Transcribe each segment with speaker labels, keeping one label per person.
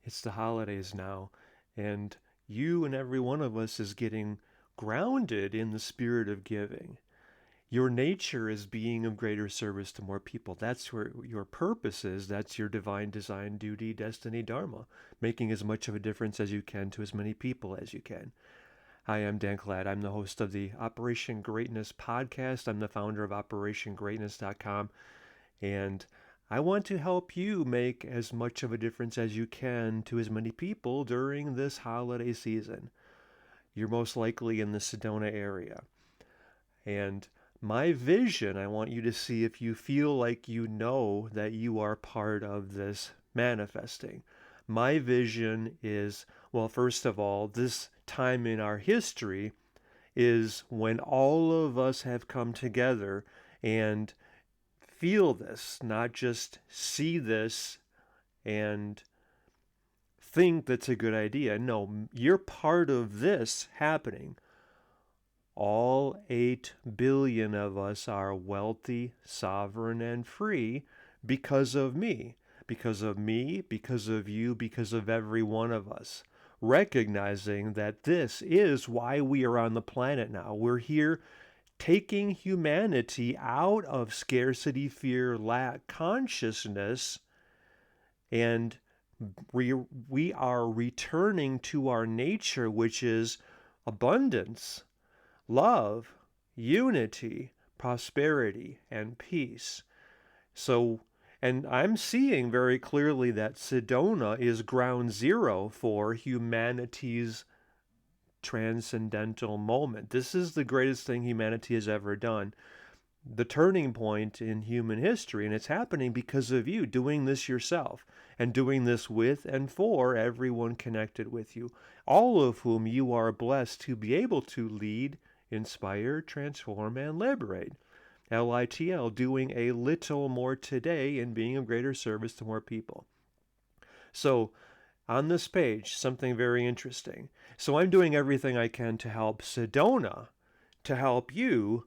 Speaker 1: It's the holidays now, and you and every one of us is getting grounded in the spirit of giving. Your nature is being of greater service to more people. That's where your purpose is. That's your divine design, duty, destiny, dharma, making as much of a difference as you can to as many people as you can. Hi, I'm Dan Cladd. I'm the host of the Operation Greatness podcast. I'm the founder of OperationGreatness.com, and I want to help you make as much of a difference as you can to as many people during this holiday season. You're most likely in the Sedona area. And my vision, I want you to see if you feel like you know that you are part of this manifesting. My vision is, well, first of all, this time in our history is when all of us have come together and feel this, not just see this and think that's a good idea. No, you're part of this happening. All 8 billion of us are wealthy, sovereign, and free because of me. Because of me, because of you, because of every one of us. Recognizing that this is why we are on the planet now. We're here taking humanity out of scarcity, fear, lack consciousness, and we are returning to our nature, which is abundance, love, unity, prosperity, and peace. So, and I'm seeing very clearly that Sedona is ground zero for humanity's transcendental moment. This is the greatest thing humanity has ever done. The turning point in human history, and it's happening because of you doing this yourself and doing this with and for everyone connected with you, all of whom you are blessed to be able to lead, inspire, transform, and liberate. LITL, doing a little more today and being of greater service to more people. So, on this page, something very interesting. So, I'm doing everything I can to help Sedona, to help you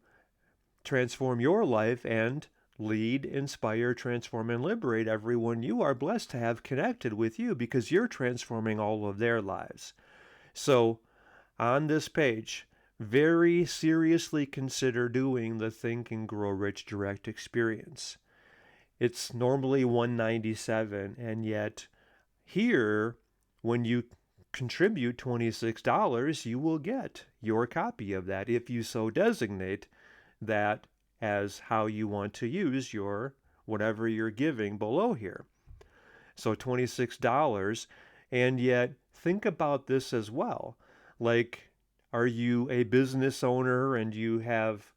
Speaker 1: transform your life and lead, inspire, transform, and liberate everyone you are blessed to have connected with you because you're transforming all of their lives. So, on this page, very seriously consider doing the Think and Grow Rich Direct Experience. It's normally $197, and yet here, when you contribute $26, you will get your copy of that if you so designate that as how you want to use your whatever you're giving below here. So $26, and yet think about this as well. Like, are you a business owner and you have,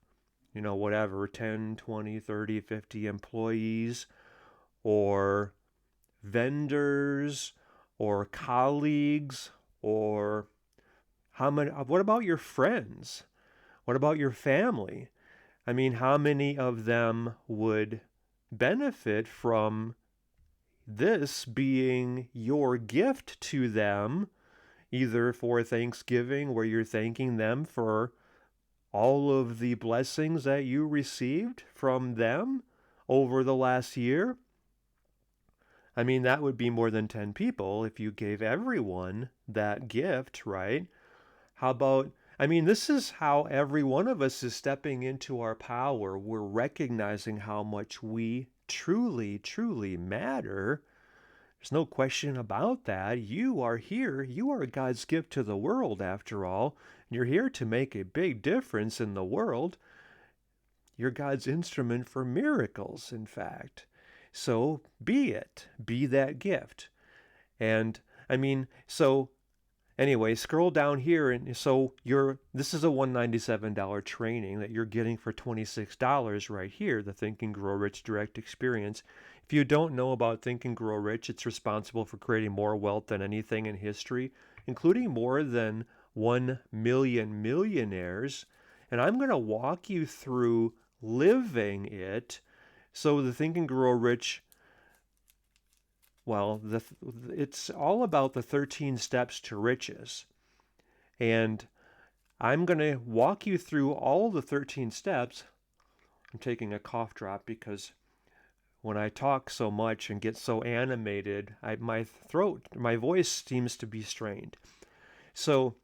Speaker 1: whatever, 10, 20, 30, 50 employees, or vendors, or colleagues, or how many, what about your friends? What about your family? I mean, how many of them would benefit from this being your gift to them, either for Thanksgiving, where you're thanking them for all of the blessings that you received from them over the last year? I mean, that would be more than 10 people if you gave everyone that gift, right? How about, I mean, this is how every one of us is stepping into our power. We're recognizing how much we truly, truly matter. There's no question about that. You are here. You are God's gift to the world, after all. You're here to make a big difference in the world. You're God's instrument for miracles, in fact. So be it. Be that gift. And I mean, so anyway, scroll down here, and so this is a $197 training that you're getting for $26 right here, the Think and Grow Rich Direct Experience. If you don't know about Think and Grow Rich, it's responsible for creating more wealth than anything in history, including more than 1 million millionaires. And I'm going to walk you through living it. So the Think and Grow Rich, well, it's all about the 13 steps to riches. And I'm going to walk you through all the 13 steps. I'm taking a cough drop because when I talk so much and get so animated, my voice seems to be strained. So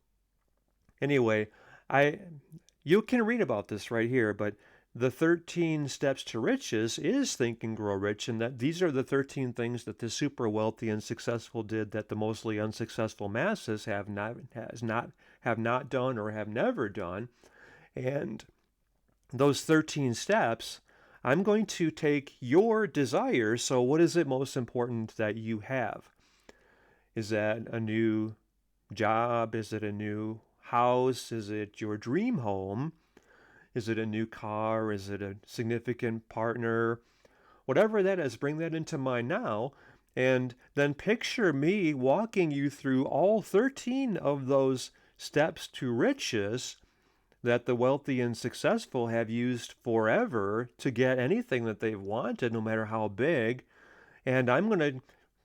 Speaker 1: anyway, I you can read about this right here, but the 13 steps to riches is Think and Grow Rich, and that these are the 13 things that the super wealthy and successful did that the mostly unsuccessful masses have not done or have never done. And those 13 steps, I'm going to take your desires. So what is it most important that you have? Is that a new job? Is it a new house? Is it your dream home? Is it a new car? Is it a significant partner? Whatever that is, bring that into mind now. And then picture me walking you through all 13 of those steps to riches that the wealthy and successful have used forever to get anything that they've wanted, no matter how big. And I'm going to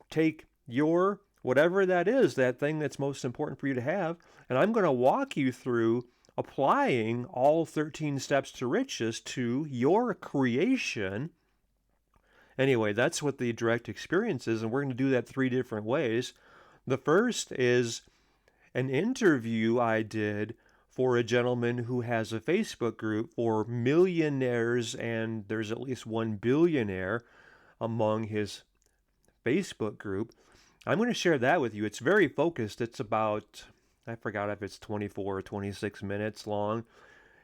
Speaker 1: take your, whatever that is, that thing that's most important for you to have, and I'm going to walk you through applying all 13 steps to riches to your creation. Anyway, that's what the direct experience is, and we're going to do that 3 different ways. The first is an interview I did for a gentleman who has a Facebook group for millionaires, and there's at least 1 billionaire among his Facebook group. I'm going to share that with you. It's very focused. It's about, I forgot if it's 24 or 26 minutes long,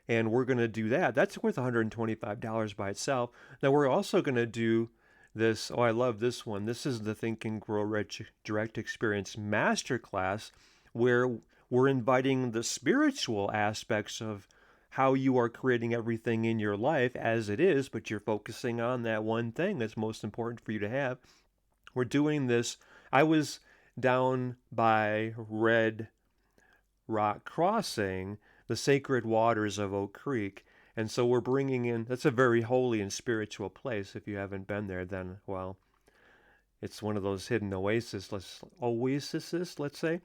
Speaker 1: and we're going to do that. That's worth $125 by itself. Now, we're also going to do this. Oh, I love this one. This is the Think and Grow Rich Direct Experience Masterclass, where we're inviting the spiritual aspects of how you are creating everything in your life as it is, but you're focusing on that one thing that's most important for you to have. We're doing this. I was down by Red Rock Crossing, the sacred waters of Oak Creek, and so we're bringing in, that's a very holy and spiritual place. If you haven't been there, then, well, it's one of those hidden oases, let's say.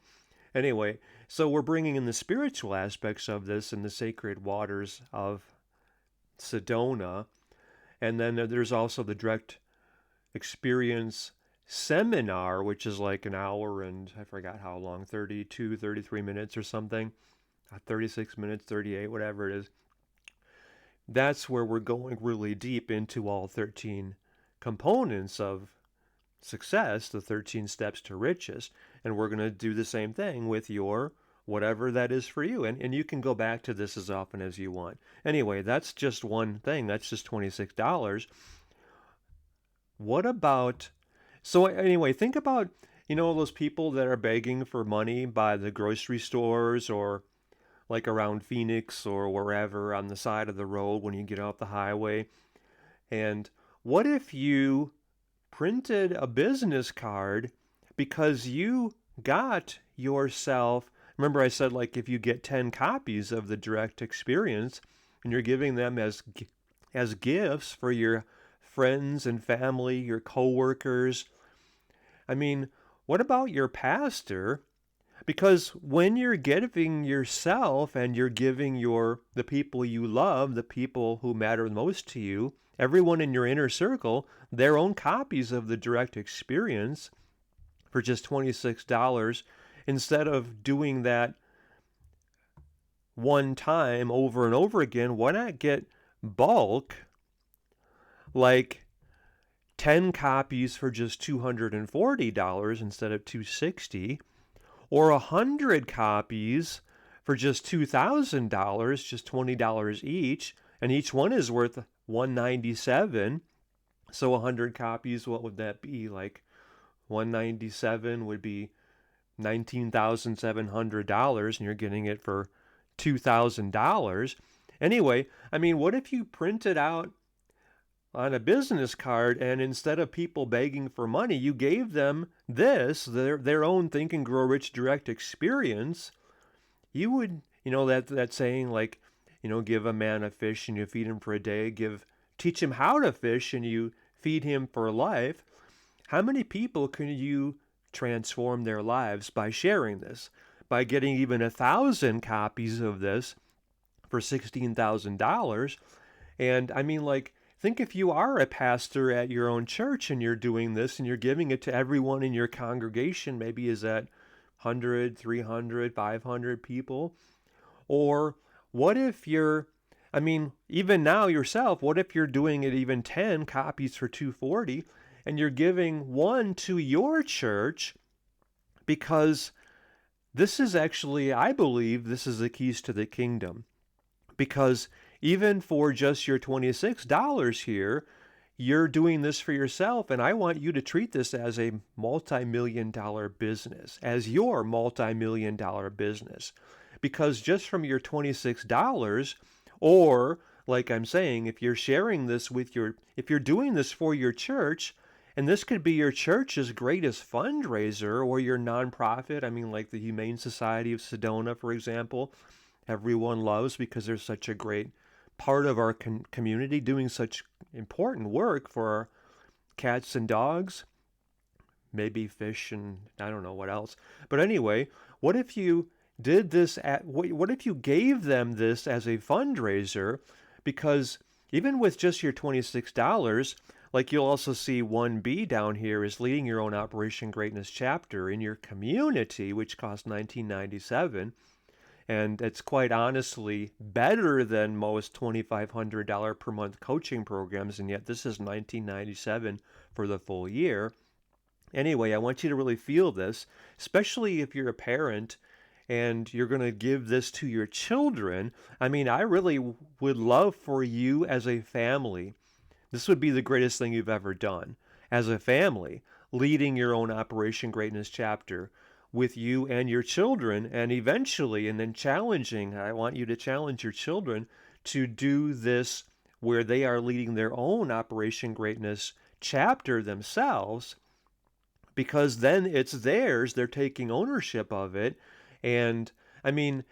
Speaker 1: Anyway, so we're bringing in the spiritual aspects of this in the sacred waters of Sedona. And then there's also the direct experience seminar, which is like an hour and I forgot how long, 32, 33 minutes or something, 36 minutes, 38, whatever it is. That's where we're going really deep into all 13 components of success, the 13 steps to riches. And we're going to do the same thing with your whatever that is for you. And you can go back to this as often as you want. Anyway, that's just one thing. That's just $26. What about, so anyway, think about, those people that are begging for money by the grocery stores or like around Phoenix or wherever on the side of the road when you get off the highway. And what if you printed a business card because you got yourself, remember I said like if you get 10 copies of the direct experience and you're giving them as gifts for your friends and family, your coworkers. I mean, what about your pastor? Because when you're giving yourself and you're giving the people you love, the people who matter most to you, everyone in your inner circle, their own copies of the direct experience for just $26, instead of doing that one time over and over again, why not get bulk, like 10 copies for just $240 instead of $260, or 100 copies for just $2,000, just $20 each, and each one is worth $197. So 100 copies, what would that be? Like 197 would be $19,700, and you're getting it for $2,000. Anyway, I mean, what if you printed out on a business card and instead of people begging for money, you gave them their own Think and Grow Rich direct experience? You would, that saying like, give a man a fish and you feed him for a day, teach him how to fish and you feed him for life. How many people can you transform their lives by sharing this? By getting even 1,000 copies of this for $16,000. And I mean, like, think if you are a pastor at your own church and you're doing this and you're giving it to everyone in your congregation, maybe is that 100, 300, 500 people? Or what if you're, I mean, even now yourself, what if you're doing it even 10 copies for 240 and you're giving one to your church? Because this is actually, I believe, this is the keys to the kingdom. Because even for just your $26 here, you're doing this for yourself, and I want you to treat this as a multi-million-dollar business, as your multi-million-dollar business. Because just from your $26, or like I'm saying, if you're sharing this with if you're doing this for your church, and this could be your church's greatest fundraiser or your nonprofit, I mean, like the Humane Society of Sedona, for example, everyone loves because they're such a great part of our community doing such important work for our cats and dogs, maybe fish and I don't know what else. But anyway, what if you did this what if you gave them this as a fundraiser? Because even with just your $26, like you'll also see 1B down here is leading your own Operation Greatness chapter in your community, which costs $19.97. And it's quite honestly better than most $2,500 per month coaching programs, and yet this is $19.97 for the full year. Anyway, I want you to really feel this, especially if you're a parent and you're going to give this to your children. I mean, I really would love for you as a family. This would be the greatest thing you've ever done. As a family, leading your own Operation Greatness chapter with you and your children, and eventually, and then challenging, I want you to challenge your children to do this where they are leading their own Operation Greatness chapter themselves, because then it's theirs, they're taking ownership of it. And I mean,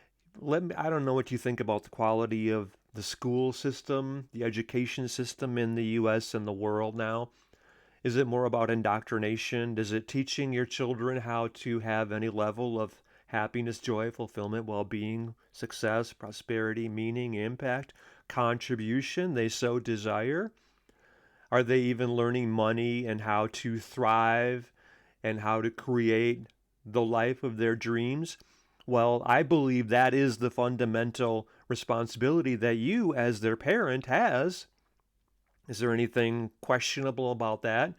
Speaker 1: I don't know what you think about the quality of the school system, the education system in the US and the world now. Is it more about indoctrination? Is it teaching your children how to have any level of happiness, joy, fulfillment, well-being, success, prosperity, meaning, impact, contribution they so desire? Are they even learning money and how to thrive and how to create the life of their dreams? Well, I believe that is the fundamental responsibility that you as their parent has. Is there anything questionable about that?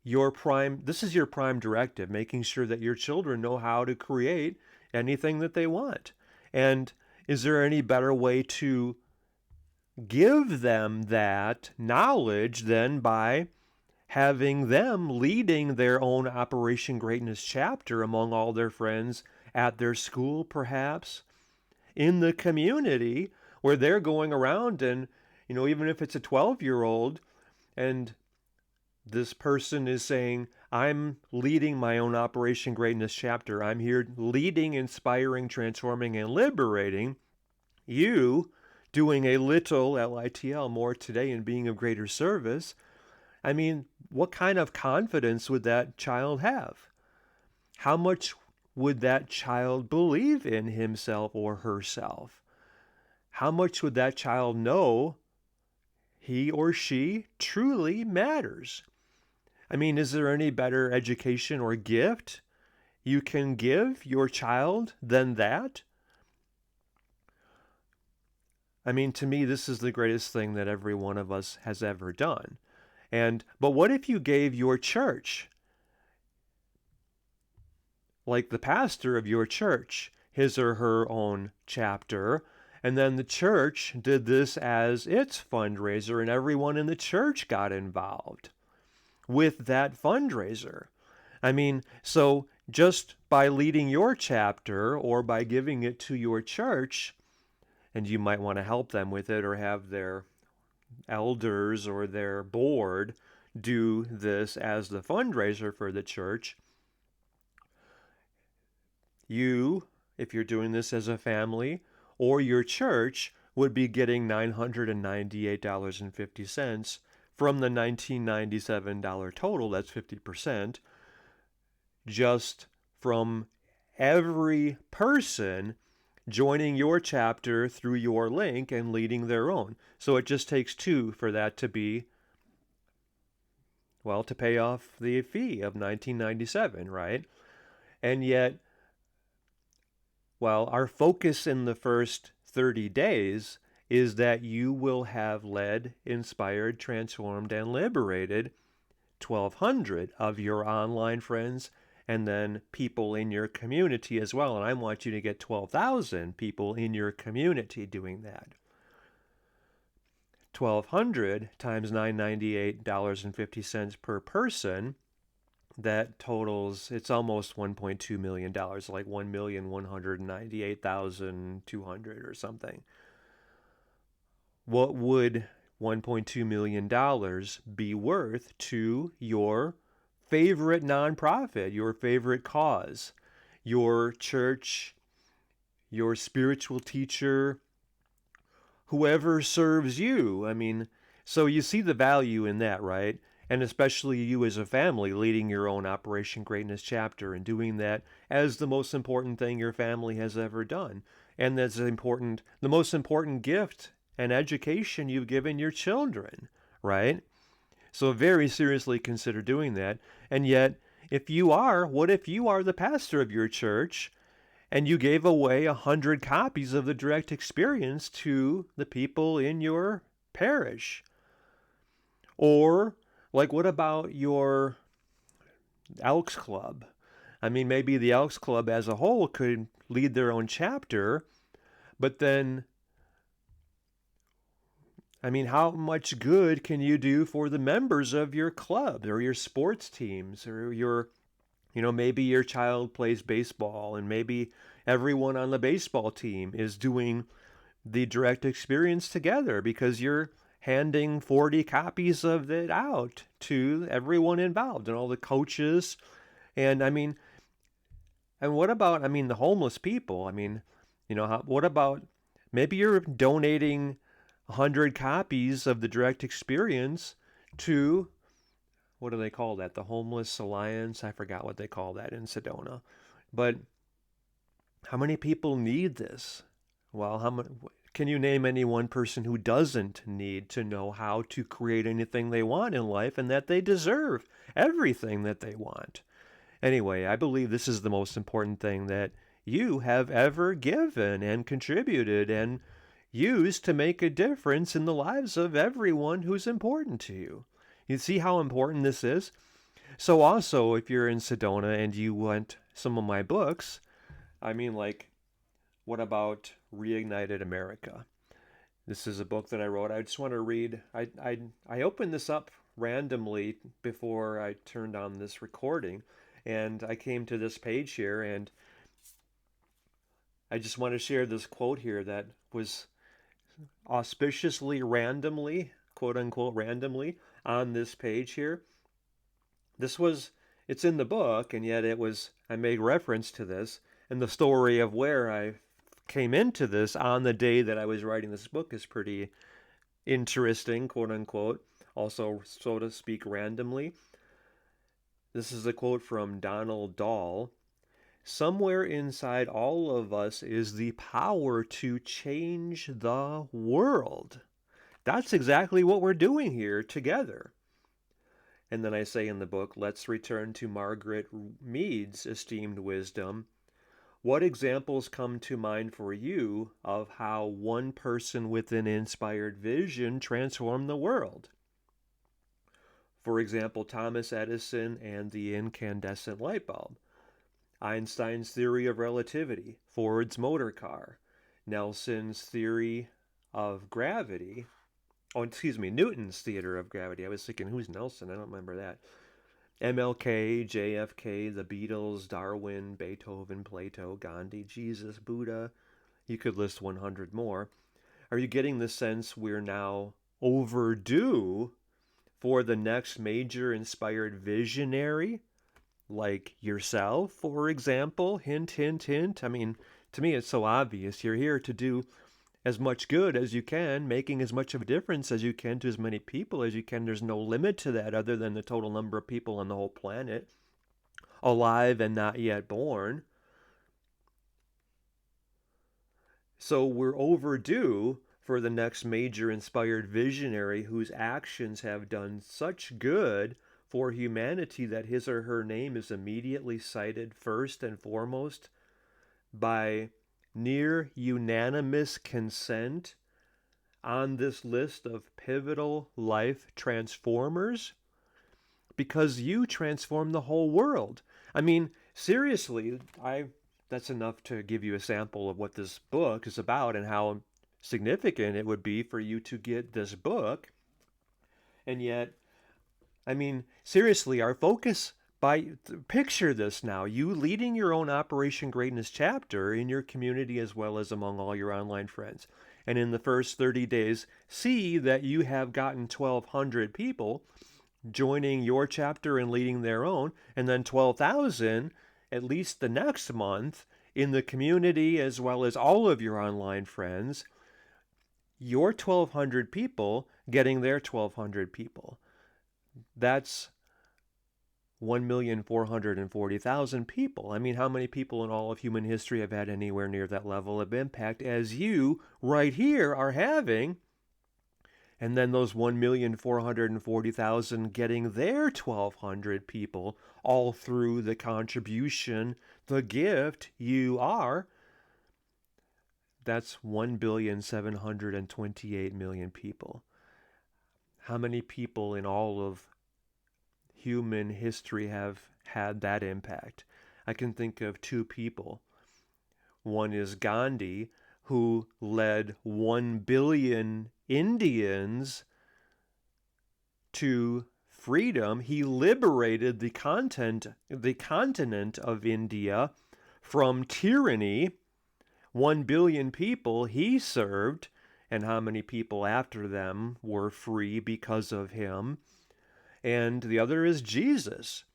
Speaker 1: This is your prime directive, making sure that your children know how to create anything that they want. And is there any better way to give them that knowledge than by having them leading their own Operation Greatness chapter among all their friends at their school, perhaps, in the community, where they're going around and, even if it's a 12-year-old and this person is saying, I'm leading my own Operation Greatness chapter. I'm here leading, inspiring, transforming, and liberating you, doing a little, LITL, more today and being of greater service. I mean, what kind of confidence would that child have? How much would that child believe in himself or herself? How much would that child know he or she truly matters? I mean, is there any better education or gift you can give your child than that? I mean, to me, this is the greatest thing that every one of us has ever done. But what if you gave your church, like the pastor of your church, his or her own chapter, and then the church did this as its fundraiser and everyone in the church got involved with that fundraiser? I mean, so just by leading your chapter or by giving it to your church, and you might want to help them with it or have their elders or their board do this as the fundraiser for the church. You, if you're doing this as a family, or your church would be getting $998.50 from the $1997 total, that's 50%, just from every person joining your chapter through your link and leading their own. So it just takes two for that to be, well, to pay off the fee of $19.97, right? And yet, well, our focus in the first 30 days is that you will have led, inspired, transformed, and liberated 1,200 of your online friends and then people in your community as well. And I want you to get 12,000 people in your community doing that. 1,200 times $998.50 per person, that totals, it's almost $1.2 million, like 1,198,200 or something. What would $1.2 million be worth to your favorite nonprofit, your favorite cause, your church, your spiritual teacher, whoever serves you? I mean, so you see the value in that, right? And especially you as a family leading your own Operation Greatness chapter and doing that as the most important thing your family has ever done. And that's important, the most important gift and education you've given your children, right? So very seriously consider doing that. And yet, what if you are the pastor of your church and you gave away 100 copies of the direct experience to the people in your parish? Or, like, what about your Elks Club? I mean, maybe the Elks Club as a whole could lead their own chapter, but then, I mean, how much good can you do for the members of your club or your sports teams or maybe your child plays baseball and maybe everyone on the baseball team is doing the direct experience together because you're handing 40 copies of it out to everyone involved and all the coaches. And I mean, and what about, the homeless people? What about maybe you're donating 100 copies of the direct experience to, what do they call that? The Homeless Alliance? I forgot what they call that in Sedona. But how many people need this? Well, can you name any one person who doesn't need to know how to create anything they want in life and that they deserve everything that they want? Anyway, I believe this is the most important thing that you have ever given and contributed and used to make a difference in the lives of everyone who's important to you. You see how important this is? So also, if you're in Sedona and you want some of my books, what about Reignited America? This is a book that I wrote. I just want to read. I opened this up randomly before I turned on this recording, and I came to this page here, and I just want to share this quote here that was auspiciously randomly, quote unquote randomly, on this page here. It's in the book, and yet I made reference to this, and the story of where I came into this on the day that I was writing this book is pretty interesting, quote unquote, also, so to speak, randomly. This is a quote from Donald Dahl. Somewhere inside all of us is the power to change the world. That's exactly what we're doing here together. And then I say in the book, let's return to Margaret Mead's esteemed wisdom. What examples come to mind for you of how one person with an inspired vision transformed the world? For example, Thomas Edison and the incandescent light bulb, Einstein's theory of relativity, Ford's motor car, Newton's theory of gravity. Newton's theory of gravity. I was thinking, who's Nelson? I don't remember that. MLK, JFK, the Beatles, Darwin, Beethoven, Plato, Gandhi, Jesus, Buddha. You could list 100 more. Are you getting the sense we're now overdue for the next major inspired visionary? Like yourself, for example? Hint, hint, hint. To me, it's so obvious. You're here to do as much good as you can, making as much of a difference as you can to as many people as you can. There's no limit to that other than the total number of people on the whole planet, alive and not yet born. So we're overdue for the next major inspired visionary whose actions have done such good for humanity that his or her name is immediately cited first and foremost by near unanimous consent on this list of pivotal life transformers, because you transform the whole world. I mean, seriously, I that's enough to give you a sample of what this book is about and how significant it would be for you to get this book. And yet, I mean, seriously, our focus by picture this now, you leading your own Operation Greatness chapter in your community as well as among all your online friends. And in the first 30 days, see that you have gotten 1,200 people joining your chapter and leading their own, and then 12,000 at least the next month in the community as well as all of your online friends, your 1,200 people getting their 1,200 people. That's 1,440,000 people. I mean, how many people in all of human history have had anywhere near that level of impact as you right here are having? And then those 1,440,000 getting their 1,200 people all through the contribution, the gift you are. That's 1,728,000,000 people. How many people in all of human history have had that impact? I can think of two people. One is Gandhi, who led 1 billion Indians to freedom. He liberated the continent of India from tyranny. 1 billion people he served, and how many people after them were free because of him. And the other is Jesus.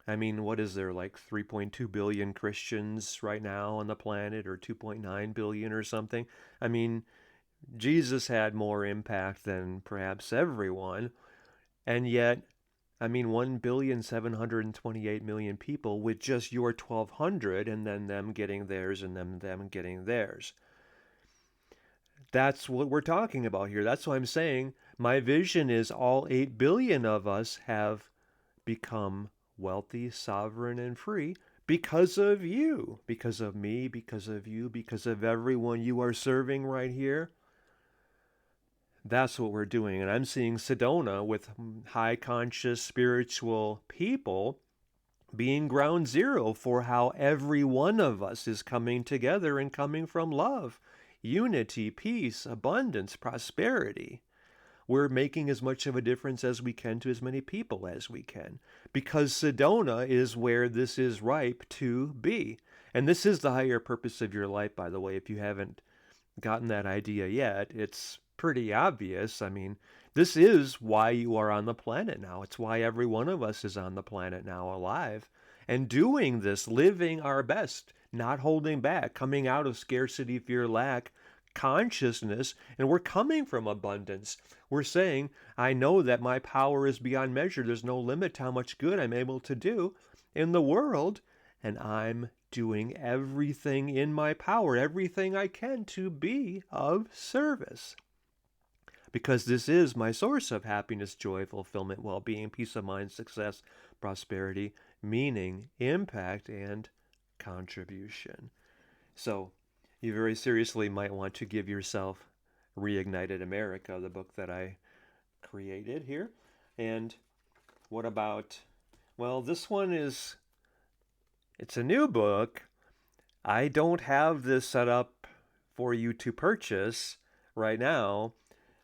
Speaker 1: I mean, what is there, like 3.2 billion Christians right now on the planet, or 2.9 billion or something? I mean, Jesus had more impact than perhaps everyone. And yet, I mean, 1,728,000,000 people with just your 1,200 and then them getting theirs and them getting theirs. That's what we're talking about here. That's why I'm saying my vision is all 8 billion of us have become wealthy, sovereign, and free because of you, because of me, because of you, because of everyone you are serving right here. That's what we're doing. And I'm seeing Sedona with high conscious spiritual people being ground zero for how every one of us is coming together and coming from love, unity, peace, abundance, prosperity. We're making as much of a difference as we can to as many people as we can, because Sedona is where this is ripe to be. And this is the higher purpose of your life, by the way. If you haven't gotten that idea yet, it's pretty obvious. I mean, this is why you are on the planet now. It's why every one of us is on the planet now, alive and doing this, living our best, not holding back, coming out of scarcity, fear, lack, consciousness, and we're coming from abundance. We're saying, I know that my power is beyond measure. There's no limit to how much good I'm able to do in the world, and I'm doing everything in my power, everything I can to be of service. Because this is my source of happiness, joy, fulfillment, well-being, peace of mind, success, prosperity, meaning, impact, and contribution. So, you very seriously might want to give yourself Reignited America, the book that I created here. And what about, well, this one is, it's a new book. I don't have this set up for you to purchase right now.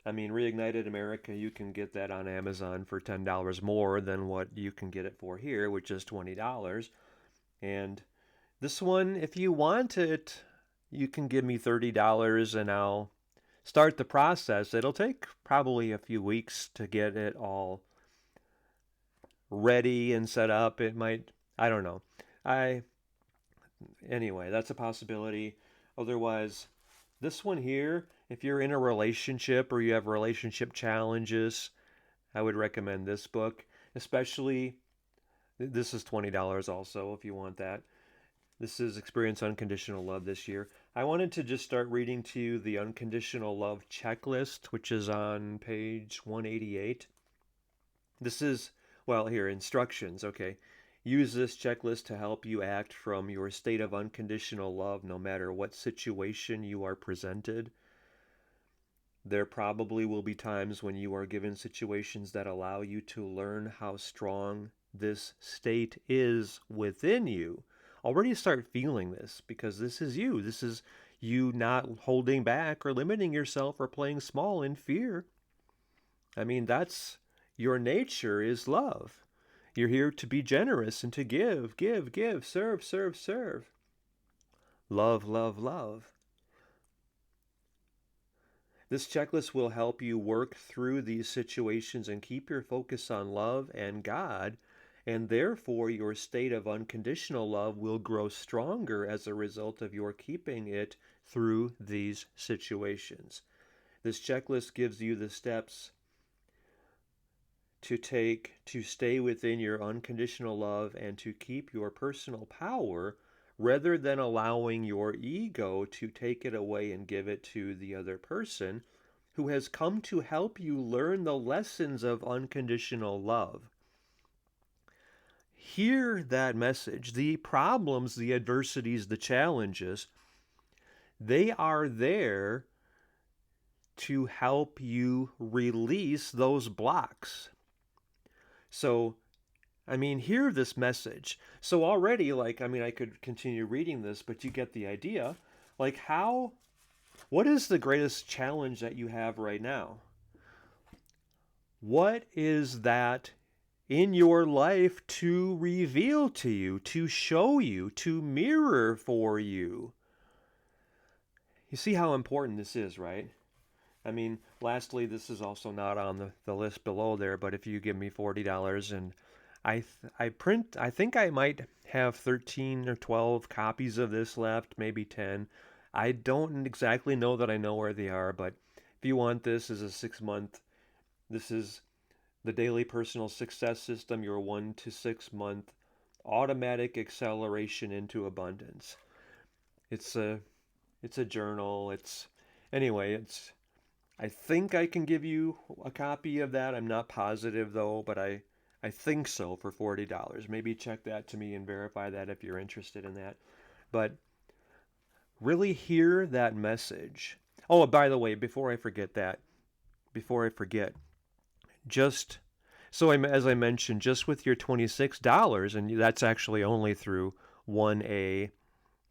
Speaker 1: I mean, Reignited America, you can get that on Amazon for $10 more than what you can get it for here, which is $20. And this one, if you want it, you can give me $30 and I'll start the process. It'll take probably a few weeks to get it all ready and set up. It might, I don't know. Anyway, that's a possibility. Otherwise, this one here, if you're in a relationship or you have relationship challenges, I would recommend this book. Especially, this is $20 also if you want that. This is Experience Unconditional Love this year. I wanted to just start reading to you the Unconditional Love checklist, which is on page 188. This is, well, here, instructions, okay. Use this checklist to help you act from your state of unconditional love no matter what situation you are presented. There probably will be times when you are given situations that allow you to learn how strong this state is within you. Already start feeling this because this is you. This is you not holding back or limiting yourself or playing small in fear. I mean, that's your nature is love. You're here to be generous and to give, give, serve, serve, serve. Love, love, love. This checklist will help you work through these situations and keep your focus on love and God, and therefore your state of unconditional love will grow stronger as a result of your keeping it through these situations. This checklist gives you the steps to take to stay within your unconditional love and to keep your personal power rather than allowing your ego to take it away and give it to the other person who has come to help you learn the lessons of unconditional love. Hear that message. The problems, the adversities, the challenges, they are there to help you release those blocks. So, I mean, hear this message. So already, I could continue reading this, but you get the idea. What is the greatest challenge that you have right now? What is that in your life to reveal to you, to show you, to mirror for you? You see how important this is, right? I mean, lastly, this is also not on the list below there, but if you give me $40 and I think I might have 13 or 12 copies of this left, maybe 10. I don't exactly know that I know where they are, but if you want this as a 6-month, this is the Daily Personal Success System, your 1 to 6 month automatic acceleration into abundance. It's a journal. I think I can give you a copy of that. I'm not positive though, but I think so for $40. Maybe check that to me and verify that if you're interested in that. But really hear that message. Oh, by the way, before I forget, just as I mentioned, just with your $26, and that's actually only through 1A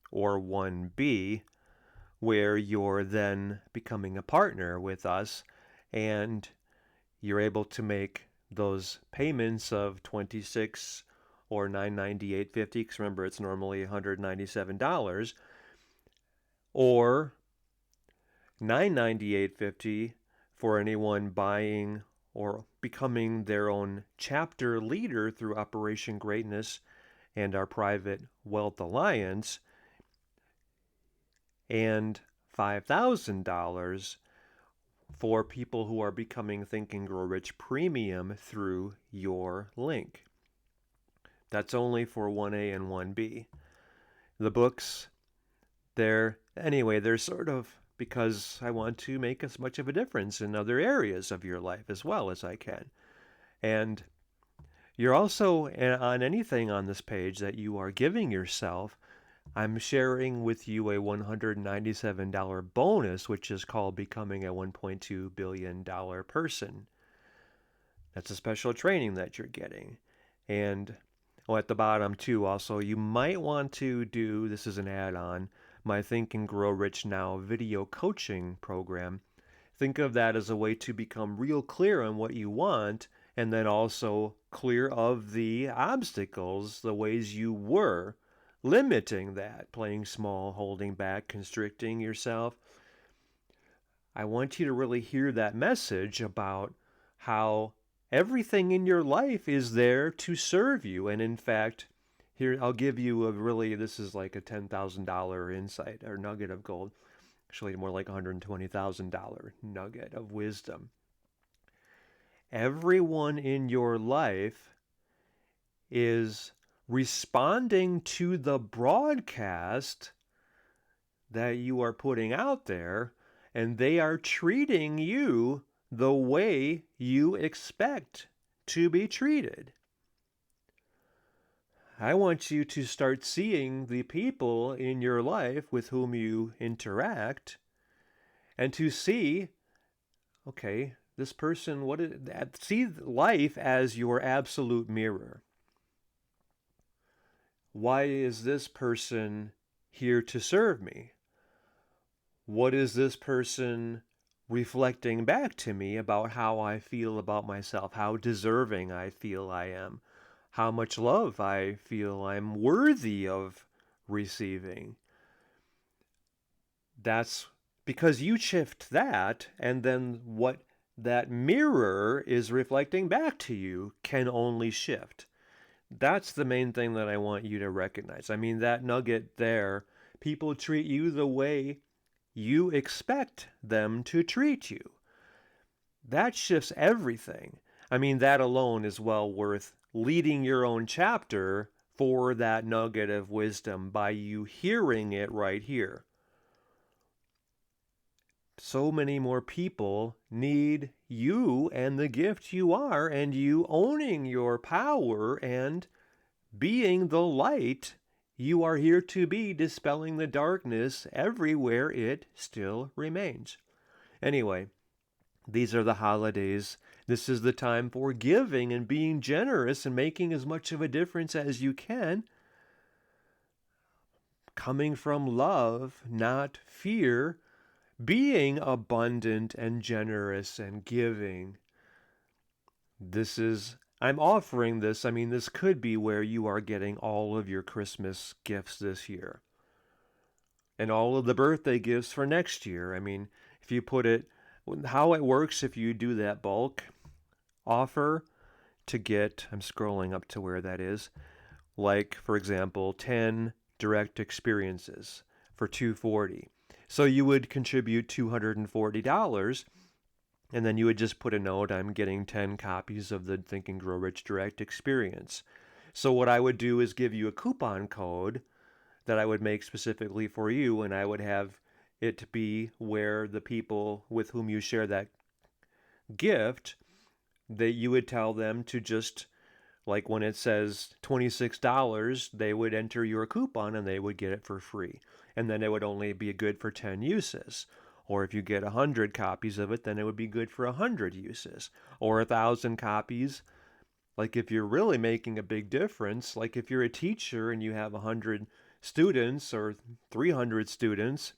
Speaker 1: or 1B, where you're then becoming a partner with us and you're able to make those payments of 26 or $998.50, because remember it's normally $197, or $998.50 for anyone buying or becoming their own chapter leader through Operation Greatness and our private Wealth Alliance, and $5,000 for people who are becoming Think and Grow Rich Premium through your link. That's only for 1A and 1B. The books, they're sort of because I want to make as much of a difference in other areas of your life as well as I can. And you're also on anything on this page that you are giving yourself, I'm sharing with you a $197 bonus, which is called Becoming a $1.2 billion person. That's a special training that you're getting. And at the bottom too, also, you might want to do, this is an add-on, my Think and Grow Rich Now video coaching program. Think of that as a way to become real clear on what you want, and then also clear of the obstacles, the ways you were limiting that, playing small, holding back, constricting yourself. I want you to really hear that message about how everything in your life is there to serve you. And in fact, here I'll give you this is like a $10,000 insight or nugget of gold. Actually, more like $120,000 nugget of wisdom. Everyone in your life is responding to the broadcast that you are putting out there, and they are treating you the way you expect to be treated. I want you to start seeing the people in your life with whom you interact and to see, okay, this person, see life as your absolute mirror. Why is this person here to serve me? What is this person reflecting back to me about how I feel about myself, how deserving I feel I am, how much love I feel I'm worthy of receiving? That's because you shift that, and then what that mirror is reflecting back to you can only shift. That's the main thing that I want you to recognize. I mean, that nugget there, people treat you the way you expect them to treat you. That shifts everything. I mean, that alone is well worth leading your own chapter for that nugget of wisdom by you hearing it right here. So many more people need you and the gift you are, and you owning your power and being the light you are here to be, dispelling the darkness everywhere it still remains. Anyway, these are the holidays. This is the time for giving and being generous and making as much of a difference as you can. Coming from love, not fear. Being abundant and generous and giving. I'm offering this. I mean, this could be where you are getting all of your Christmas gifts this year. And all of the birthday gifts for next year. I mean, if you put it, how it works if you do that bulk offer to get, I'm scrolling up to where that is, like, for example, 10 direct experiences for $240. So you would contribute $240, and then you would just put a note, I'm getting 10 copies of the Think and Grow Rich Direct Experience. So what I would do is give you a coupon code that I would make specifically for you, and I would have it be where the people with whom you share that gift, that you would tell them to just, like when it says $26, they would enter your coupon and they would get it for free. And then it would only be good for 10 uses. Or if you get 100 copies of it, then it would be good for 100 uses. Or 1,000 copies. Like if you're really making a big difference, like if you're a teacher and you have 100 students or 300 students,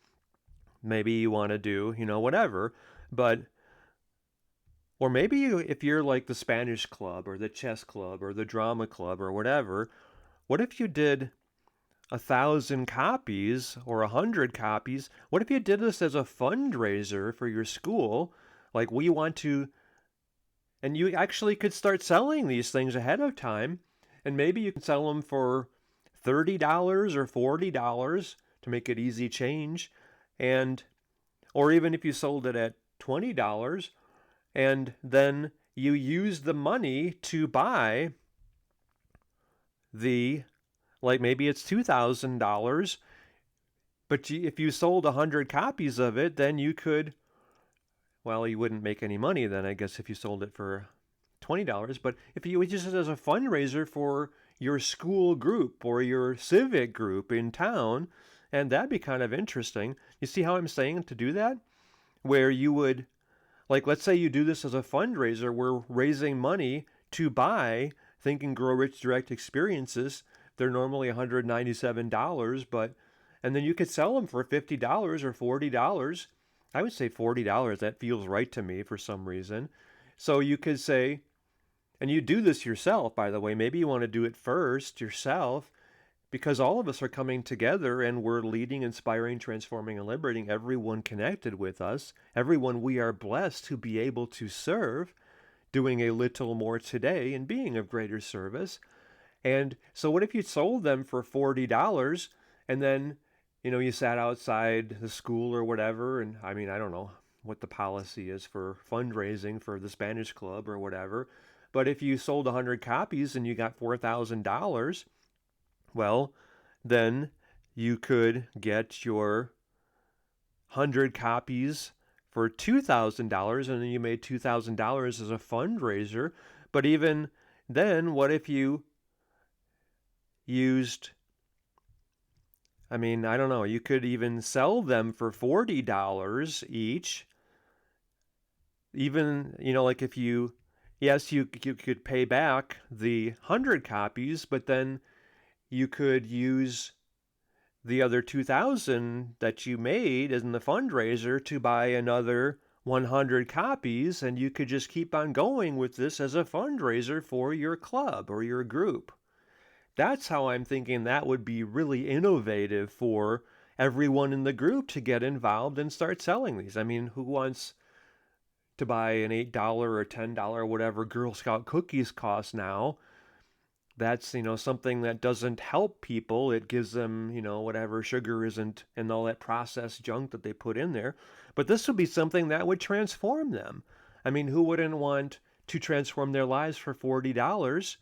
Speaker 1: maybe you want to do, whatever. But or maybe if you're like the Spanish club or the chess club or the drama club or whatever, what if you did 1,000 copies or 100 copies? What if you did this as a fundraiser for your school? Like we want to, and you actually could start selling these things ahead of time, and maybe you can sell them for $30 or $40 to make it easy change, or even if you sold it at $20, and then you use the money to buy like maybe it's $2,000, but if you sold 100 copies of it, then you could, well, you wouldn't make any money then, I guess, if you sold it for $20, but if you just as a fundraiser for your school group or your civic group in town, and that'd be kind of interesting. You see how I'm saying to do that? Where you would, like, let's say you do this as a fundraiser, we're raising money to buy Think and Grow Rich Direct Experiences. They're normally $197, and then you could sell them for $50 or $40. I would say $40. That feels right to me for some reason. So you could say, and you do this yourself, by the way. Maybe you want to do it first yourself, because all of us are coming together and we're leading, inspiring, transforming, and liberating everyone connected with us, everyone we are blessed to be able to serve, doing a little more today and being of greater service. And so what if you sold them for $40 and then, you sat outside the school or whatever, and I mean, I don't know what the policy is for fundraising for the Spanish club or whatever, but if you sold 100 copies and you got $4,000, Well, then you could get your 100 copies for $2,000, and then you made $2,000 as a fundraiser. But even then, what if you used, I mean, I don't know, you could even sell them for $40 each. Even, like if you, yes, you could pay back the 100 copies, but then you could use the other 2,000 that you made in the fundraiser to buy another 100 copies, and you could just keep on going with this as a fundraiser for your club or your group. That's how I'm thinking that would be really innovative for everyone in the group to get involved and start selling these. I mean, who wants to buy an $8 or $10, whatever Girl Scout cookies cost now? That's, something that doesn't help people. It gives them, whatever sugar isn't and all that processed junk that they put in there. But this would be something that would transform them. I mean, who wouldn't want to transform their lives for $40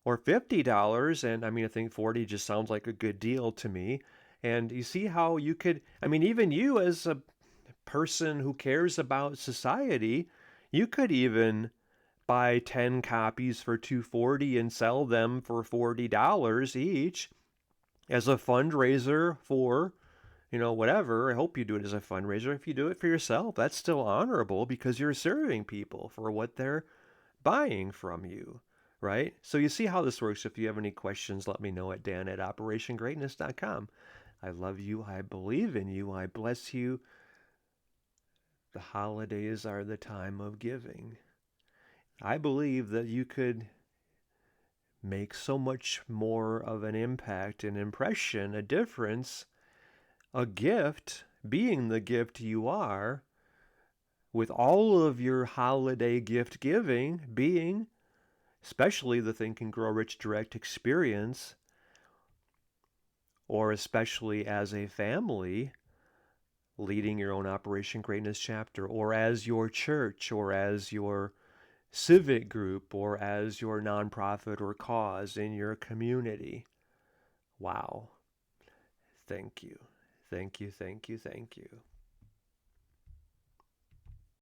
Speaker 1: or $50? And I mean, I think 40 just sounds like a good deal to me. And you see how you could, I mean, even you as a person who cares about society, you could even buy 10 copies for $240 and sell them for $40 each as a fundraiser for, whatever. I hope you do it as a fundraiser. If you do it for yourself, that's still honorable because you're serving people for what they're buying from you, right? So you see how this works. If you have any questions, let me know at dan@operationgreatness.com. I love you. I believe in you. I bless you. The holidays are the time of giving. I believe that you could make so much more of an impact, an impression, a difference, a gift, being the gift you are, with all of your holiday gift giving being, especially the Think and Grow Rich Direct experience, or especially as a family leading your own Operation Greatness chapter, or as your church, or as your civic group, or as your nonprofit or cause in your community. Wow. Thank you. Thank you, thank you, thank you.